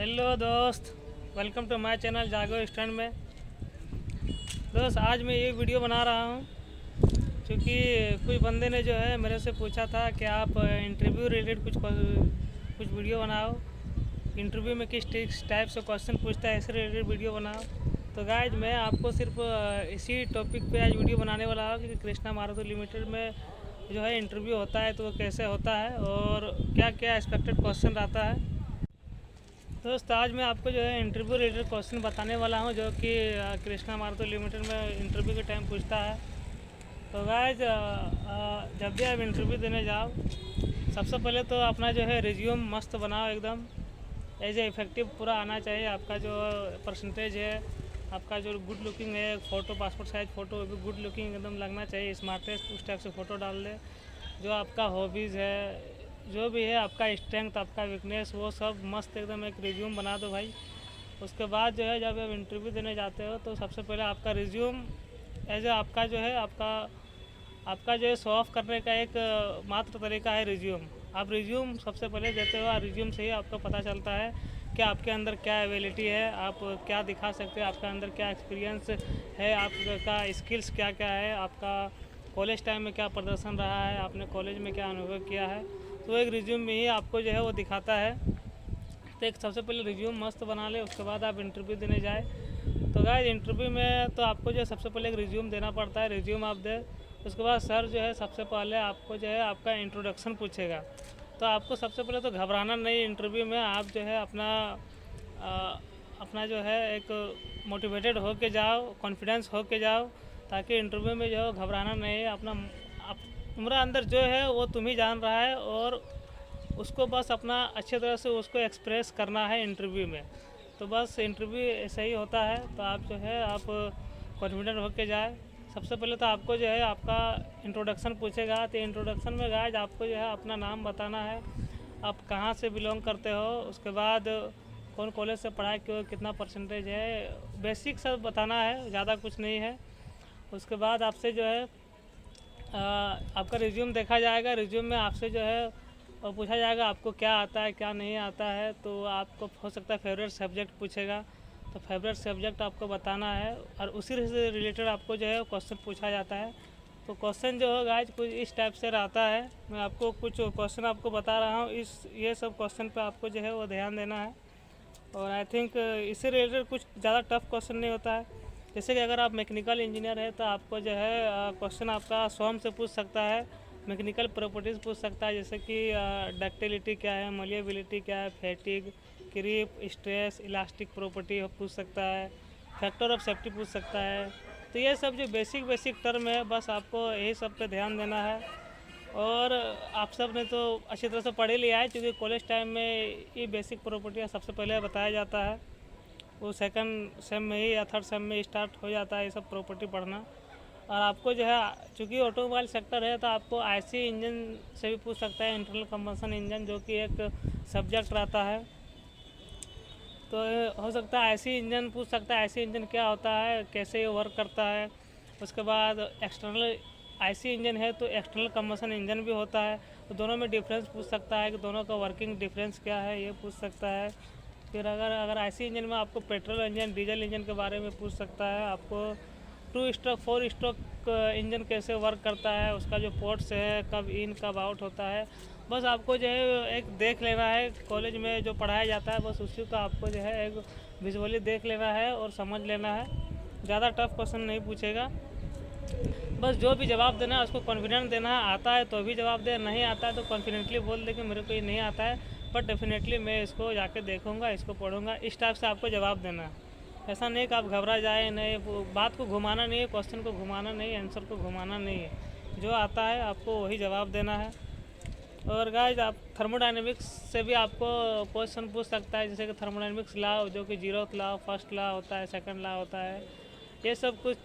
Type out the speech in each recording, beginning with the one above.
Hello दोस्त, welcome to my channel जागो stand में। दोस्त, आज मैं ये वीडियो बना रहा हूँ क्योंकि कुछ बंदे ने जो है मेरे से पूछा था कि आप इंटरव्यू रिलेटेड कुछ वीडियो बनाओ, इंटरव्यू में किस टाइप से क्वेश्चन पूछता है इससे रिलेटेड वीडियो बनाओ। तो गाइज मैं आपको सिर्फ इसी टॉपिक पे आज वीडियो बनाने वाला हूँ कि कृष्णा मारुति लिमिटेड में जो है इंटरव्यू होता है तो वो कैसे होता है और क्या क्या एक्सपेक्टेड क्वेश्चन रहता है। दोस्त, आज मैं आपको जो है इंटरव्यू रिलेटेड क्वेश्चन बताने वाला हूं जो कि कृष्णा मारुति लिमिटेड में इंटरव्यू के टाइम पूछता है। तो गाइज जब भी आप इंटरव्यू देने जाओ, सबसे पहले तो अपना जो है रिज्यूम मस्त बनाओ, एकदम एज ए इफेक्टिव पूरा आना चाहिए। आपका जो परसेंटेज है, आपका जो गुड लुकिंग है, फ़ोटो पासपोर्ट साइज़ फ़ोटो भी गुड लुकिंग एकदम लगना चाहिए, स्मार्टेस्ट उस टाइप से फ़ोटो डाल दे। जो आपका हॉबीज़ है, जो भी है, आपका स्ट्रेंथ, आपका वीकनेस, वो सब मस्त एकदम एक रिज्यूम बना दो भाई। उसके बाद जो है जब आप इंटरव्यू देने जाते हो तो सबसे पहले आपका रिज्यूम एज ए आपका जो है आपका जो है शो ऑफ करने का एक मात्र तरीका है रिज्यूम। आप रिज्यूम सबसे पहले देते हो, रिज्यूम से ही आपको पता चलता है कि आपके अंदर क्या एबिलिटी है, आप क्या दिखा सकते हैं, आपके अंदर क्या एक्सपीरियंस है, आपका स्किल्स क्या क्या है, आपका कॉलेज टाइम में क्या प्रदर्शन रहा है, आपने कॉलेज में क्या अनुभव किया है। तो एक रिज्यूम में ही आपको जो है वो दिखाता है। तो एक सबसे पहले रिज्यूम मस्त बना ले, उसके बाद आप इंटरव्यू देने जाए। तो गाइस, इंटरव्यू में तो आपको जो है सबसे पहले एक रिज्यूम देना पड़ता है। रिज्यूम आप दे, उसके बाद सर जो है सबसे पहले आपको जो है आपका इंट्रोडक्शन पूछेगा। तो आपको सबसे पहले तो घबराना नहीं। इंटरव्यू में आप जो है अपना जो है एक मोटिवेटेड हो के जाओ, कॉन्फिडेंस हो के जाओ, ताकि इंटरव्यू में जो है घबराना नहीं। तुम्हारा अंदर जो है वो तुम ही जान रहा है और उसको बस अपना अच्छे तरह से उसको एक्सप्रेस करना है इंटरव्यू में। तो बस इंटरव्यू ऐसा ही होता है। तो आप जो है आप कॉन्फिडेंट होके जाए। सबसे पहले तो आपको जो है आपका इंट्रोडक्शन पूछेगा। तो इंट्रोडक्शन में गाइस आपको जो है अपना नाम बताना है, आप कहाँ से बिलोंग करते हो, उसके बाद कौन कॉलेज से पढ़ाई किए, कितना परसेंटेज है, बेसिक सब बताना है, ज़्यादा कुछ नहीं है। उसके बाद आपसे जो है आपका रिज्यूम देखा जाएगा। रिज्यूम में आपसे जो है और पूछा जाएगा आपको क्या आता है क्या नहीं आता है। तो आपको हो सकता है फेवरेट सब्जेक्ट पूछेगा, तो फेवरेट सब्जेक्ट आपको बताना है और उसी से रिलेटेड आपको जो है क्वेश्चन पूछा जाता है। तो क्वेश्चन जो है गाइस कुछ इस टाइप से रहता है। मैं आपको कुछ क्वेश्चन आपको बता रहा हूँ, ये सब क्वेश्चन पे आपको जो है वो ध्यान देना है। और आई थिंक इससे रिलेटेड कुछ ज़्यादा टफ क्वेश्चन नहीं होता है। जैसे कि अगर आप मैकेनिकल इंजीनियर है तो आपको जो है क्वेश्चन आपका स्वयं से पूछ सकता है, मैकेनिकल प्रॉपर्टीज़ पूछ सकता है, जैसे कि डक्टिलिटी क्या है, मलिएबिलिटी क्या है, fatigue, creep, stress, elastic property पूछ सकता है, फैक्टर ऑफ सेफ्टी पूछ सकता है। तो ये सब जो बेसिक टर्म है, बस आपको यही सब पे ध्यान देना है। और आप सब ने तो अच्छी तरह से पढ़ ही लिया है, क्योंकि कॉलेज टाइम में ये बेसिक प्रॉपर्टी सबसे पहले बताया जाता है। वो सेकंड सेम में ही या थर्ड सेम में स्टार्ट हो जाता है ये सब प्रॉपर्टी पढ़ना। और आपको जो है चूँकि ऑटोमोबाइल सेक्टर है तो आपको आईसी इंजन से भी पूछ सकता है, इंटरनल कंबशन इंजन, जो कि एक सब्जेक्ट रहता है। तो हो सकता है आईसी इंजन पूछ सकता है, आईसी इंजन क्या होता है, कैसे ये वर्क करता है। उसके बाद एक्सटर्नल आईसी इंजन है तो एक्सटर्नल कंबशन इंजन भी होता है, तो दोनों में डिफरेंस पूछ सकता है कि दोनों का वर्किंग डिफरेंस क्या है, ये पूछ सकता है। फिर अगर आईसी इंजन में आपको पेट्रोल इंजन, डीजल इंजन के बारे में पूछ सकता है। आपको 2 स्ट्रोक 4 स्ट्रोक इंजन कैसे वर्क करता है, उसका जो पोर्ट्स है, कब इन कब आउट होता है, बस आपको जो है एक देख लेना है। कॉलेज में जो पढ़ाया जाता है बस उसी का आपको जो है एक विजुअली देख लेना है और समझ लेना है। ज़्यादा टफ क्वेश्चन नहीं पूछेगा, बस जो भी जवाब देना है उसको कॉन्फिडेंट देना है। आता है तो भी जवाब दे, नहीं आता है तो कॉन्फिडेंटली बोल दे कि मेरे को ये नहीं आता है, बट डेफिनेटली मैं इसको जाके देखूंगा, इसको पढ़ूंगा। इस टाइप से आपको जवाब देना है। ऐसा नहीं कि आप घबरा जाए, नहीं, बात को घुमाना नहीं है, क्वेश्चन को घुमाना नहीं है, आंसर को घुमाना नहीं है। जो आता है आपको वही जवाब देना है। और गाइस, आप थर्मोडायनेमिक्स से भी आपको क्वेश्चन पूछ सकता है, जैसे कि थर्मोडायनेमिक्स लॉ, जो कि 0th लॉ, फर्स्ट लॉ होता है, सेकंड लॉ होता है, ये सब कुछ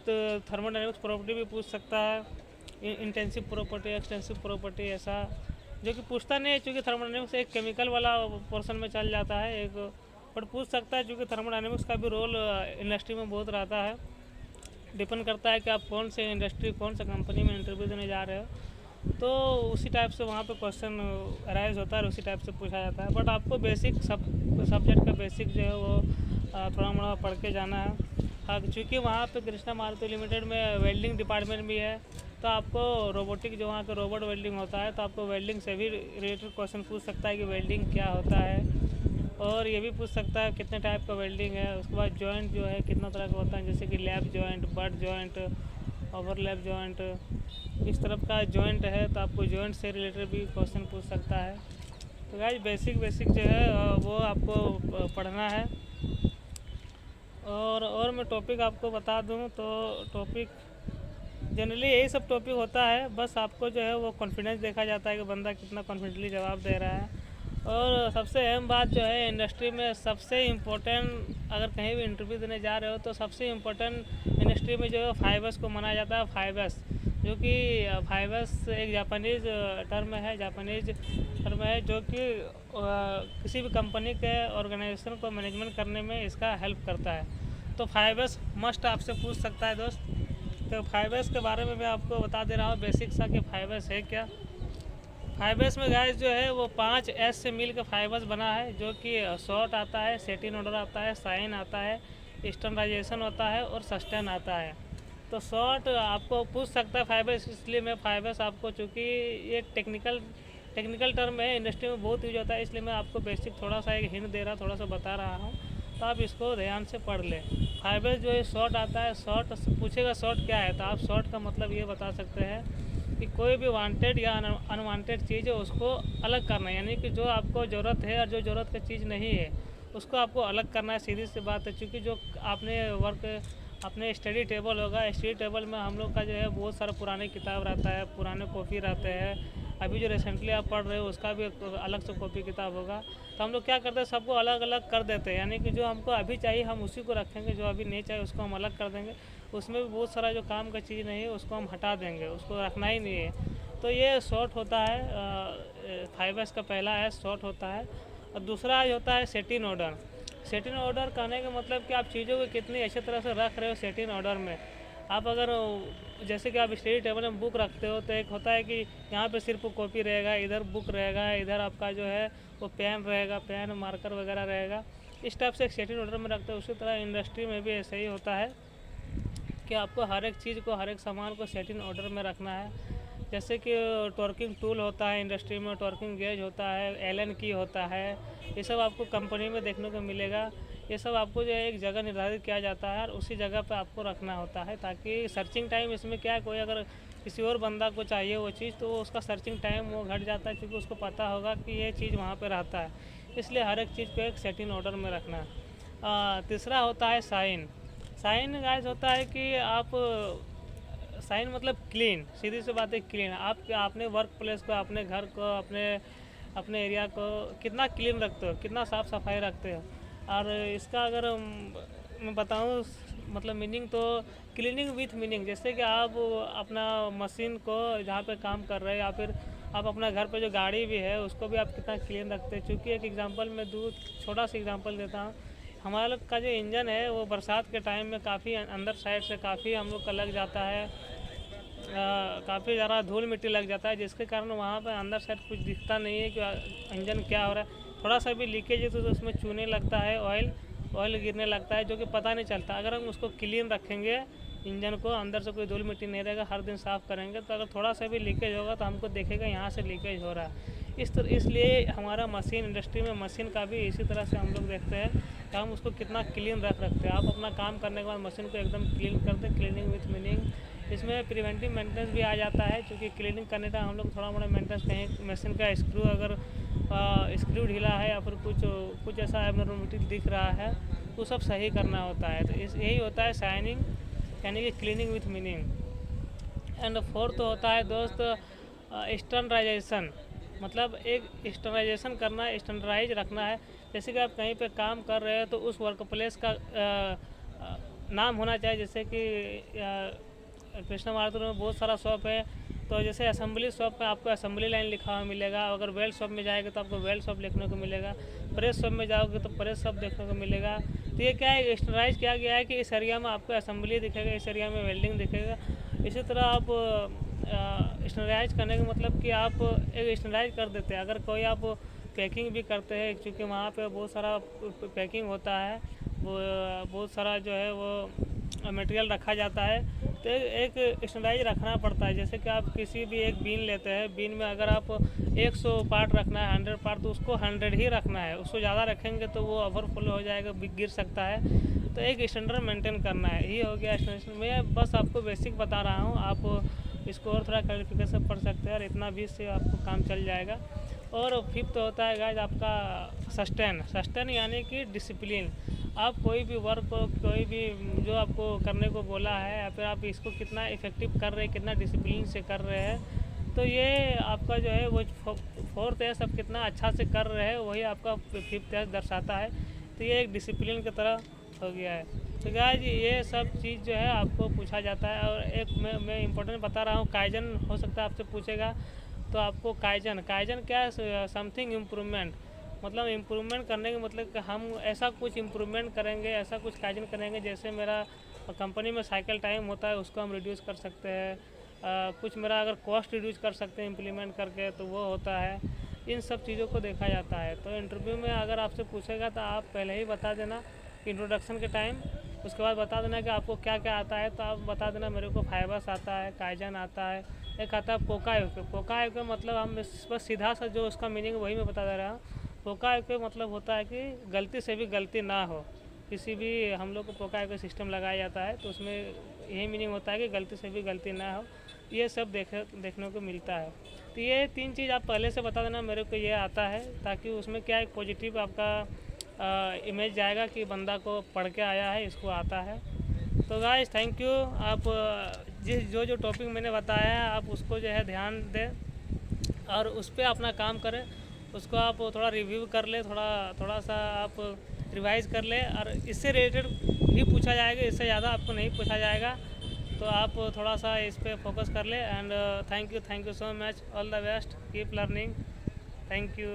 थर्मोडायनेमिक्स प्रॉपर्टी भी पूछ सकता है। इंटेंसिव प्रॉपर्टी, एक्सटेंसिव प्रॉपर्टी, ऐसा जो कि पूछता नहीं है, क्योंकि थर्मोडायनेमिक्स एक केमिकल वाला पोर्शन में चल जाता है एक, बट पूछ सकता है, क्योंकि थर्मोडायनेमिक्स का भी रोल इंडस्ट्री में बहुत रहता है। डिपेंड करता है कि आप कौन से इंडस्ट्री, कौन सा कंपनी में इंटरव्यू देने जा रहे हो। तो उसी टाइप से वहाँ पे क्वेश्चन अराइज होता है और उसी टाइप से पूछा जाता है। बट आपको बेसिक सब्जेक्ट का बेसिक जो है वो थोड़ा मोड़ा पढ़ के जाना है। हाँ, क्योंकि वहाँ पे कृष्णा मारुति लिमिटेड में वेल्डिंग डिपार्टमेंट भी है, तो आपको रोबोटिक जो वहाँ पे रोबोट वेल्डिंग होता है, तो आपको वेल्डिंग से भी रिलेटेड क्वेश्चन पूछ सकता है कि वेल्डिंग क्या होता है। और ये भी पूछ सकता है कितने टाइप का वेल्डिंग है। उसके बाद जॉइंट जो है कितना तरह का होता है, जैसे कि lap joint, butt joint, overlap joint, इस तरफ का जॉइंट है, तो आपको जॉइंट से रिलेटेड भी क्वेश्चन पूछ सकता है। तो गाइस बेसिक जो है वो आपको पढ़ना है। और मैं टॉपिक आपको बता दूं तो टॉपिक जनरली यही सब टॉपिक होता है। बस आपको जो है वो कॉन्फिडेंस देखा जाता है कि बंदा कितना कॉन्फिडेंटली जवाब दे रहा है। और सबसे अहम बात जो है इंडस्ट्री में सबसे इम्पोर्टेंट, अगर कहीं भी इंटरव्यू देने जा रहे हो तो सबसे इम्पोर्टेंट इंडस्ट्री में जो है 5S को माना जाता है। 5S जो कि 5S एक जापानीज़ टर्म है, जो कि किसी भी कंपनी के ऑर्गेनाइजेशन को मैनेजमेंट करने में इसका हेल्प करता है। तो 5S मस्ट आपसे पूछ सकता है दोस्त। तो 5S के बारे में मैं आपको बता दे रहा हूँ बेसिक सा कि 5S है क्या। 5S में गाइस जो है वो 5S से मिल के 5S बना है, जो कि शॉर्ट आता है, सेटिन ऑर्डर आता है, साइन आता है, स्टैंडर्डाइजेशन होता है और सस्टेन आता है। तो शॉर्ट आपको पूछ सकता है 5S, इसलिए मैं 5S आपको, चूँकि ये टेक्निकल टर्म है, इंडस्ट्री में बहुत यूज होता है, इसलिए मैं आपको बेसिक थोड़ा सा एक हिंट दे रहा, थोड़ा सा बता रहा हूँ, तो आप इसको ध्यान से पढ़ लें। 5S जो है शॉर्ट आता है। शॉर्ट पूछेगा शॉर्ट क्या है, तो आप शॉर्ट का मतलब ये बता सकते हैं कि कोई भी वांटेड या अनवांटेड चीज़ है उसको अलग करना है, यानी कि जो आपको ज़रूरत है और जो ज़रूरत की चीज़ नहीं है उसको आपको अलग करना है। सीधी सी बात है, क्योंकि जो आपने अपने स्टडी टेबल होगा, स्टडी टेबल में हम लोग का जो है बहुत सारा पुराने किताब रहता है, पुराने कॉपी रहते हैं। अभी जो रिसेंटली आप पढ़ रहे हो उसका भी अलग से कॉपी किताब होगा। तो हम लोग क्या करते हैं, सबको अलग अलग कर देते हैं, यानी कि जो हमको अभी चाहिए हम उसी को रखेंगे, जो अभी नहीं चाहिए उसको हम अलग कर देंगे। उसमें भी बहुत सारा जो काम का चीज़ नहीं है उसको हम हटा देंगे, उसको रखना ही नहीं है। तो ये शॉर्ट होता है। 5S का पहला है शॉर्ट होता है। और दूसरा होता है सेटिन ऑर्डर। सेटिन ऑर्डर कहने का मतलब कि आप चीज़ों को कितनी अच्छी तरह से रख रहे हो सेटिन ऑर्डर में। आप अगर जैसे कि आप स्टडी टेबल में बुक रखते हो, तो एक होता है कि यहाँ पे सिर्फ कॉपी रहेगा, इधर बुक रहेगा, इधर आपका जो है वो पेन रहेगा, पेन मार्कर वगैरह रहेगा, इस टाइप से एक सेटिन ऑर्डर में रखते हो। उसी तरह इंडस्ट्री में भी ऐसे ही होता है कि आपको हर एक चीज़ को, हर एक सामान को सेटिंग ऑर्डर में रखना है। जैसे कि टॉर्किंग टूल होता है इंडस्ट्री में, टॉर्किंग गेज होता है, एलन की होता है, ये सब आपको कंपनी में देखने को मिलेगा। ये सब आपको जो है एक जगह निर्धारित किया जाता है और उसी जगह पे आपको रखना होता है, ताकि सर्चिंग टाइम इसमें क्या है, कोई अगर किसी और बंदा को चाहिए वो चीज़ तो उसका सर्चिंग टाइम वो घट जाता है, क्योंकि उसको पता होगा कि ये चीज़ वहाँ पर रहता है। इसलिए हर एक चीज़ को एक सेटिंग ऑर्डर में रखना है। तीसरा होता है साइन। साइन गाइस होता है कि आप, साइन मतलब क्लीन, सीधी सी बात है क्लीन। आप अपने वर्क प्लेस को, अपने घर को, अपने एरिया को कितना क्लीन रखते हो, कितना साफ़ सफाई रखते हो। और इसका अगर मैं बताऊँ मतलब मीनिंग, तो क्लीनिंग विथ मीनिंग, जैसे कि आप अपना मशीन को जहाँ पे काम कर रहे हैं, या फिर आप अपना घर पे जो गाड़ी भी है उसको भी आप कितना क्लीन रखते हैं। चूँकि एक एग्जांपल मैं दूँ, छोटा सा एग्जांपल देता हूँ। हमारा लोग का जो इंजन है वो बरसात के टाइम में काफ़ी अंदर साइड से काफ़ी हम लोग का लग जाता है, काफ़ी ज़्यादा धूल मिट्टी लग जाता है, जिसके कारण वहाँ पर अंदर साइड कुछ दिखता नहीं है कि इंजन क्या हो रहा है। थोड़ा सा भी लीकेज है तो उसमें चूने लगता है, ऑयल गिरने लगता है, जो कि पता नहीं चलता। अगर हम उसको क्लीन रखेंगे इंजन को, अंदर से कोई धूल मिट्टी नहीं रहेगा, हर दिन साफ़ करेंगे, तो अगर थोड़ा सा भी लीकेज होगा तो हमको देखेगा यहाँ से लीकेज हो रहा है। इसलिए हमारा मशीन इंडस्ट्री में मशीन का भी इसी तरह से हम लोग देखते हैं कि हम उसको कितना क्लीन रखते हैं। आप अपना काम करने के बाद मशीन को एकदम क्लीन करते हैं, क्लीनिंग विथ मीनिंग। इसमें प्रिवेंटिव मेंटेनेंस भी आ जाता है, क्योंकि क्लीनिंग करने का हम लोग थोड़ा मोड़ा मेंटेनेंस, कहीं मशीन का स्क्रू अगर स्क्रू ढीला है या फिर कुछ ऐसा एबनॉर्मलिटी दिख रहा है तो सब सही करना होता है। तो यही होता है शाइनिंग, यानी कि cleaning with meaning. And fourth होता है दोस्त स्टैंडर्डाइजेशन, मतलब एक स्टैंडर्डाइजेशन करना, स्टैंडर्डाइज रखना है। जैसे कि आप कहीं पे काम कर रहे हो तो उस वर्क प्लेस का नाम होना चाहिए। जैसे कि कृष्णा मारुति में बहुत सारा शॉप है, तो जैसे असेंबली शॉप में आपको असेंबली लाइन लिखा हुआ मिलेगा, अगर वेल्ड शॉप में जाएगा तो आपको वेल्ड शॉप देखने को मिलेगा, प्रेस शॉप में जाओगे तो प्रेस शॉप देखने को मिलेगा। तो ये क्या है, स्टैंडर्डाइज किया गया है कि इस एरिया में आपको असेंबली दिखेगा, इस एरिया में वेल्डिंग दिखेगा। इसी तरह आप स्टैंडर्डाइज करने का मतलब कि आप एक स्टैंडर्डाइज कर देते हैं। अगर कोई आप पैकिंग भी करते हैं, क्योंकि वहाँ पे बहुत सारा पैकिंग होता है, वो बहुत सारा जो है वो मटेरियल रखा जाता है, तो एक स्टैंडर्डाइज रखना पड़ता है। जैसे कि आप किसी भी एक बीन लेते हैं, बीन में अगर आप 100 पार्ट रखना है, 100 पार्ट, तो उसको 100 ही रखना है। उसको ज़्यादा रखेंगे तो वो ओवरफ्लो हो जाएगा, गिर सकता है। तो एक स्टैंडर्ड मेंटेन करना है, ये हो गया स्टैंडर्ड। मैं बस आपको बेसिक बता रहा हूँ, आप इसको और थोड़ा क्लैरिफिकेशन पढ़ सकते हैं, और इतना भी से आपको काम चल जाएगा। और फिफ्थ होता है गाइस आपका सस्टेन यानी कि डिसिप्लिन। आप कोई भी वर्क को, कोई भी जो आपको करने को बोला है, या फिर आप इसको कितना इफ़ेक्टिव कर रहे हैं, कितना डिसिप्लिन से कर रहे हैं, तो ये आपका जो है वो फोर्थ एस आप कितना अच्छा से कर रहे हैं, वही आपका फिफ्थ एस दर्शाता है। तो ये एक डिसिप्लिन की तरह हो गया है। तो गाइस ये सब चीज़ जो है आपको पूछा जाता है। और एक मैं इम्पोर्टेंट बता रहा हूँ, काइजन हो सकता है आपसे पूछेगा, तो आपको काइजन क्या है? समथिंग इम्प्रूवमेंट, मतलब इम्प्रूवमेंट करने का मतलब कि हम ऐसा कुछ इम्प्रूवमेंट करेंगे, ऐसा कुछ काइजन करेंगे। जैसे मेरा कंपनी में साइकिल टाइम होता है, उसको हम रिड्यूस कर सकते हैं। कुछ मेरा अगर कॉस्ट रिड्यूस कर सकते हैं इम्प्लीमेंट करके, तो वो होता है। इन सब चीज़ों को देखा जाता है। तो इंटरव्यू में अगर आपसे पूछेगा तो आप पहले ही बता देना इंट्रोडक्शन के टाइम, उसके बाद बता देना कि आपको क्या क्या आता है। तो आप बता देना मेरे को फाइबर्स आता है, काइजन आता है, एक आता है पोका का मतलब हम बस सीधा सा जो उसका मीनिंग वही मैं बता दे रहा हूँ। पोका का मतलब होता है कि गलती से भी गलती ना हो। किसी भी हम लोग को पोका का सिस्टम लगाया जाता है, तो उसमें यही मीनिंग होता है कि गलती से भी गलती ना हो। ये सब देखने को मिलता है। तो ये 3 चीज़ आप पहले से बता देना मेरे को ये आता है, ताकि उसमें क्या एक पॉजिटिव आपका इमेज जाएगा कि बंदा को पढ़ के आया है, इसको आता है। तो गाइस थैंक यू। आप जिस जो टॉपिक मैंने बताया है, आप उसको जो है ध्यान दें और उस पर अपना काम करें। उसको आप थोड़ा रिव्यू कर ले, थोड़ा सा आप रिवाइज़ कर ले, और इससे रिलेटेड ही पूछा जाएगा, इससे ज़्यादा आपको नहीं पूछा जाएगा। तो आप थोड़ा सा इस पर फोकस कर ले। And thank you so much, all the best, keep learning, thank you.